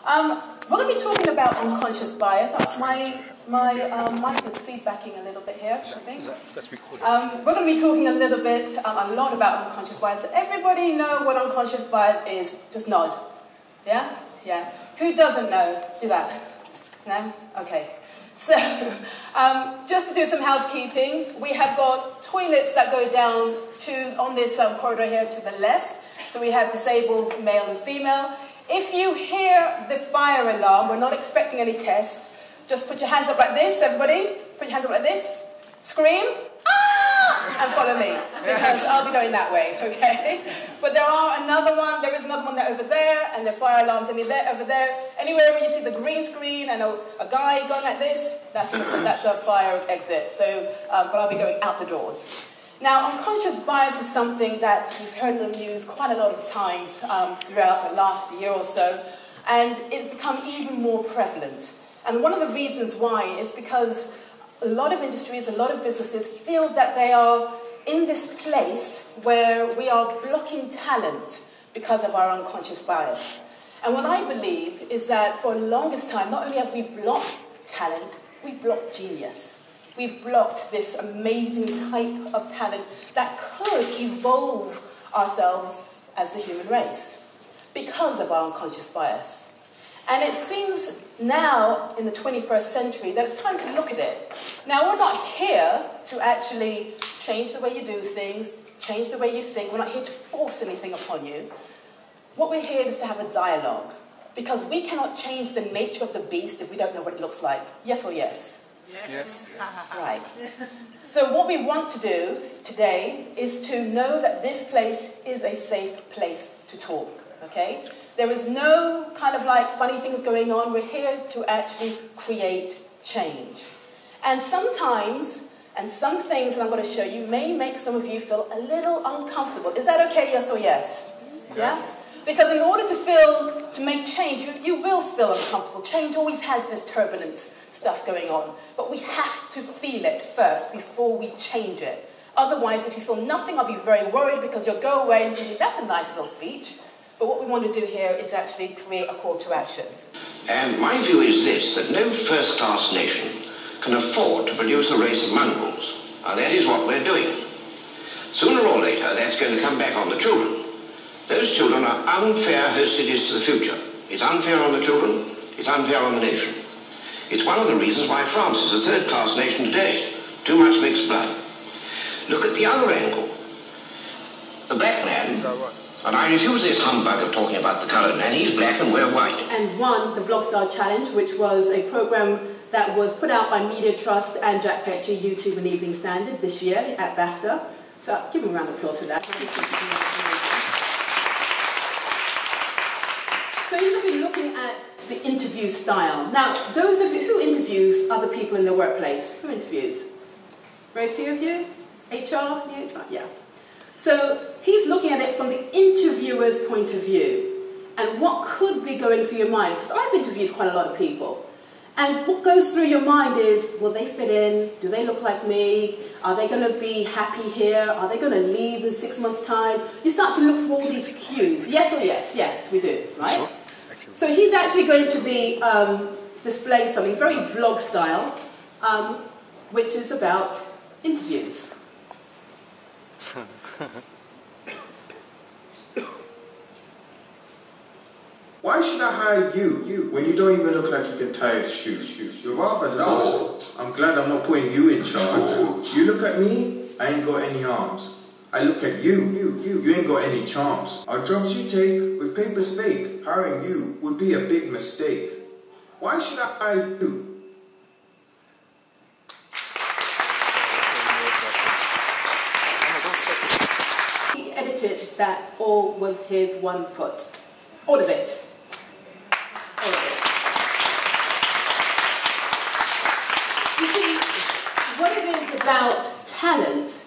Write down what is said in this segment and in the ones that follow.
We're going to be talking about unconscious bias. My mic is feedbacking a little bit here, I think. We're going to be talking a lot about unconscious bias. Does everybody know what unconscious bias is? Just nod. Yeah? Yeah. Who doesn't know? Do that. No? Okay. So, just to do some housekeeping, we have got toilets that go down on this corridor here to the left. So we have disabled male and female. If you hear the fire alarm, we're not expecting any tests. Just put your hands up like this, everybody. Put your hands up like this. Scream, ah! And follow me, because I'll be going that way, okay? But there is another one there over there, and the fire alarm's over there. Anywhere where you see the green screen and a guy going like this, that's a fire exit. So, but I'll be going out the doors. Now, unconscious bias is something that we've heard in the news quite a lot of times throughout the last year or so, and it's become even more prevalent. And one of the reasons why is because a lot of industries, a lot of businesses feel that they are in this place where we are blocking talent because of our unconscious bias. And what I believe is that for the longest time, not only have we blocked talent, we've blocked genius. We've blocked this amazing type of talent that could evolve ourselves as the human race because of our unconscious bias. And it seems now, in the 21st century, that it's time to look at it. Now, we're not here to actually change the way you do things, change the way you think. We're not here to force anything upon you. What we're here is to have a dialogue, because we cannot change the nature of the beast if we don't know what it looks like. Yes or yes? Yes. Right. So what we want to do today is to know that this place is a safe place to talk, okay? There is no kind of like funny things going on. We're here to actually create change. And sometimes, and some things that I'm going to show you may make some of you feel a little uncomfortable. Is that okay, yes or yes? Yeah? Because in order to make change, you will feel uncomfortable. Change always has this turbulence stuff going on. But we have to feel it first before we change it. Otherwise, if you feel nothing, I'll be very worried because you'll go away and think, that's a nice little speech. But what we want to do here is actually create a call to action. And my view is this, that no first-class nation can afford to produce a race of mongrels. And that is what we're doing. Sooner or later, that's going to come back on the children. Those children are unfair hostages to the future. It's unfair on the children, it's unfair on the nation. It's one of the reasons why France is a third-class nation today. Too much mixed blood. Look at the other angle. The black man, and I refuse this humbug of talking about the coloured man, he's black and we're white. And won the Vlogstar Challenge, which was a program that was put out by Media Trust and Jack Petrie, YouTube and Evening Standard this year at BAFTA. So give him a round of applause for that. So you're going to be looking at the interview style. Now, those of you who interviews other people in the workplace, who interviews? Very few of you? HR? Yeah. So he's looking at it from the interviewer's point of view and what could be going through your mind. Because I've interviewed quite a lot of people. And what goes through your mind is, will they fit in? Do they look like me? Are they going to be happy here? Are they going to leave in 6 months' time? You start to look for all these cues. Yes or yes? Yes, we do, right? Sure. So he's actually going to be displaying something very vlog style, which is about interviews. Why should I hire you when you don't even look like you can tie a shoe? You're rather large. I'm glad I'm not putting you in charge. You look at me, I ain't got any arms. I look at you ain't got any charms. Our jobs you take, with papers fake, hiring you would be a big mistake. Why should I hire you? He edited that all with his 1 foot. All of it. All of it. You see, what it is about talent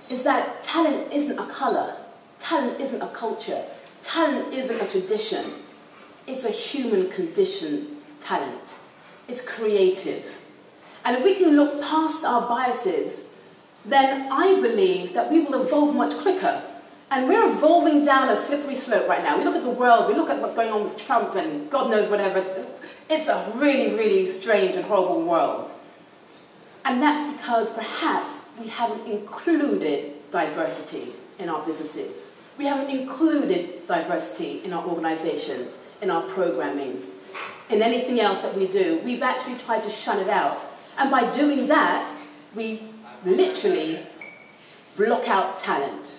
is that talent isn't a colour, talent isn't a culture, talent isn't a tradition. It's a human condition talent. It's creative. And if we can look past our biases, then I believe that we will evolve much quicker. And we're evolving down a slippery slope right now. We look at the world, we look at what's going on with Trump and God knows whatever. It's a really, really strange and horrible world. And that's because perhaps we haven't included diversity in our businesses. We haven't included diversity in our organizations, in our programmings, in anything else that we do. We've actually tried to shut it out. And by doing that, we literally block out talent,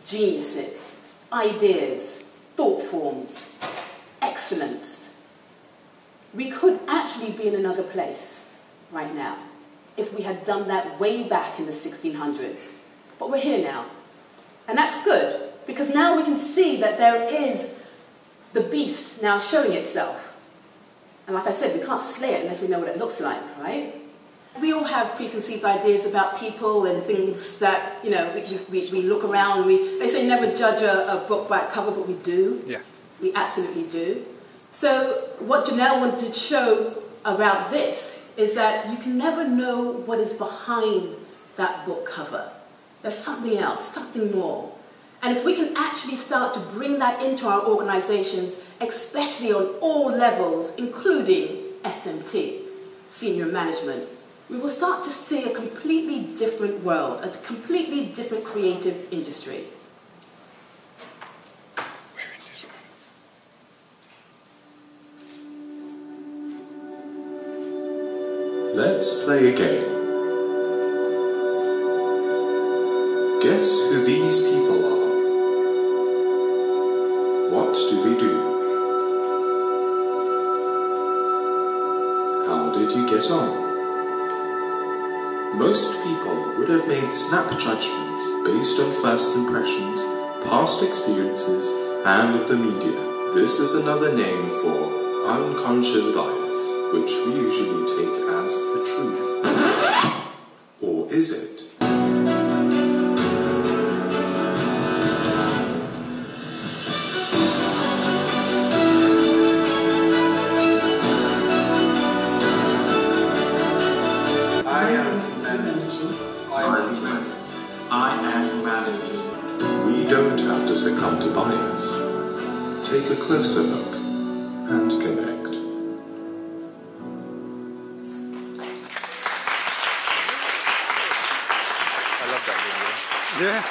geniuses, ideas, thought forms, excellence. We could actually be in another place right now if we had done that way back in the 1600s. But we're here now. And that's good, because now we can see that there is the beast now showing itself. And like I said, we can't slay it unless we know what it looks like, right? We all have preconceived ideas about people and things that, you know, we look around. They say never judge a book by its cover, but we do. Yeah. We absolutely do. So what Janelle wanted to show about this is that you can never know what is behind that book cover. There's something else, something more. And if we can actually start to bring that into our organizations, especially on all levels, including SMT, senior management, we will start to see a completely different world, a completely different creative industry. Let's play a game. Guess who these people are? What do they do? How did you get on? Most people would have made snap judgments based on first impressions, past experiences, and the media. This is another name for unconscious bias, which we usually take as the truth. Or is it? We don't have to succumb to bias. Take a closer look and connect. I love that video. Yeah.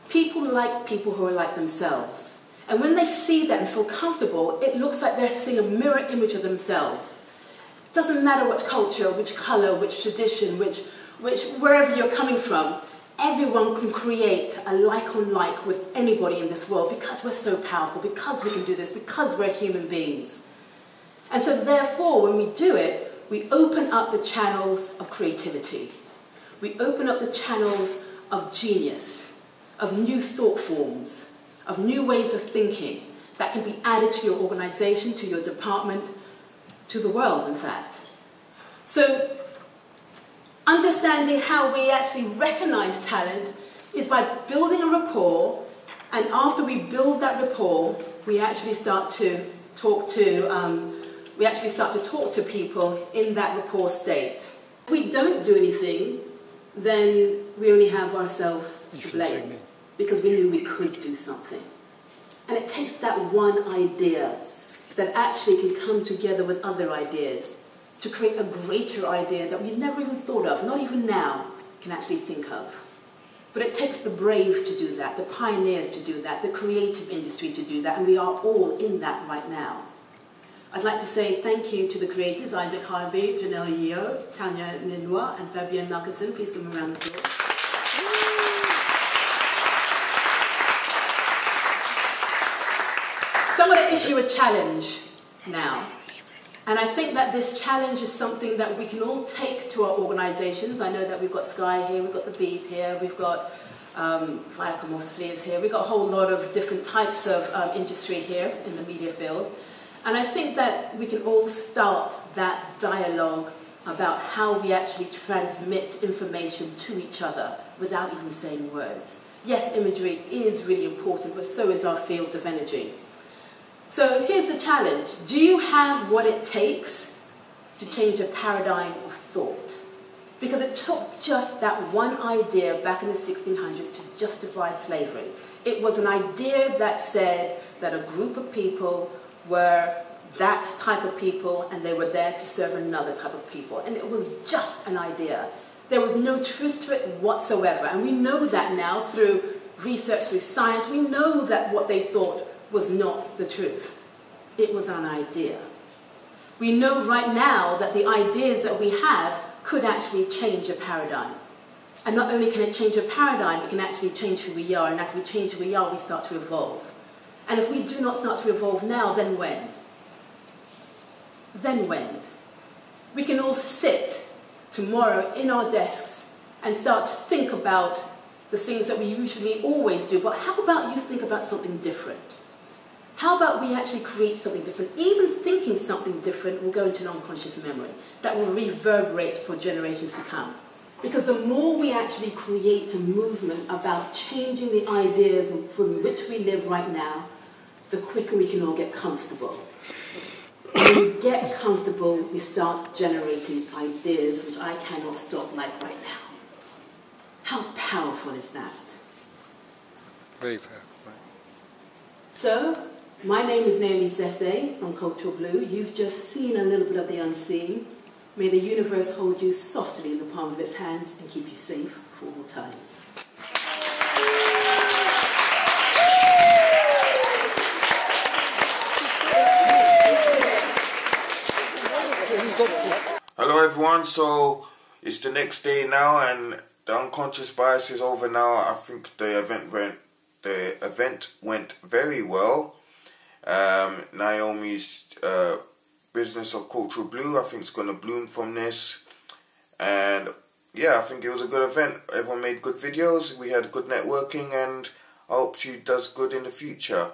People like people who are like themselves. And when they see that and feel comfortable, it looks like they're seeing a mirror image of themselves. It doesn't matter which culture, which color, which tradition, wherever you're coming from. Everyone can create a like-on-like with anybody in this world because we're so powerful, because we can do this, because we're human beings. And so therefore, when we do it, we open up the channels of creativity. We open up the channels of genius, of new thought forms, of new ways of thinking that can be added to your organization, to your department, to the world, in fact. So, understanding how we actually recognize talent is by building a rapport, and after we build that rapport, we actually start to talk to people in that rapport state. If we don't do anything, then we only have ourselves to blame because we knew we could do something. And it takes that one idea that actually can come together with other ideas to create a greater idea that we never even thought of, not even now, can actually think of. But it takes the brave to do that, the pioneers to do that, the creative industry to do that, and we are all in that right now. I'd like to say thank you to the creators, Isaac Harvey, Janelle Yeo, Tanya Ninwa, and Fabienne Malkinson. Please give them a round of applause. So I'm going to issue a challenge now. And I think that this challenge is something that we can all take to our organizations. I know that we've got Sky here, we've got the Beep here, we've got Viacom obviously is here. We've got a whole lot of different types of industry here in the media field. And I think that we can all start that dialogue about how we actually transmit information to each other without even saying words. Yes, imagery is really important, but so is our fields of energy. So here's the challenge. Do you have what it takes to change a paradigm of thought? Because it took just that one idea back in the 1600s to justify slavery. It was an idea that said that a group of people were that type of people and they were there to serve another type of people. And it was just an idea. There was no truth to it whatsoever. And we know that now through research, through science. We know that what they thought was not the truth. It was an idea. We know right now that the ideas that we have could actually change a paradigm. And not only can it change a paradigm, it can actually change who we are. And as we change who we are, we start to evolve. And if we do not start to evolve now, then when? Then when? We can all sit tomorrow in our desks and start to think about the things that we usually always do. But how about you think about something different? How about we actually create something different? Even thinking something different will go into an unconscious memory that will reverberate for generations to come. Because the more we actually create a movement about changing the ideas from which we live right now, the quicker we can all get comfortable. When we get comfortable, we start generating ideas which I cannot stop like right now. How powerful is that? Very powerful. So, my name is Naomi Sesay from Cultural Blue. You've just seen a little bit of the unseen. May the universe hold you softly in the palm of its hands and keep you safe for all times. Hello everyone, so it's the next day now and the unconscious bias is over now. I think the event went very well. Naomi's business of Cultural Blue, I think, is going to bloom from this. And yeah, I think it was a good event. Everyone made good videos, we had good networking, and I hope she does good in the future.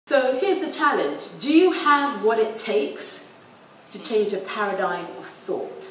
So here's the challenge. Do you have what it takes to change a paradigm of thought?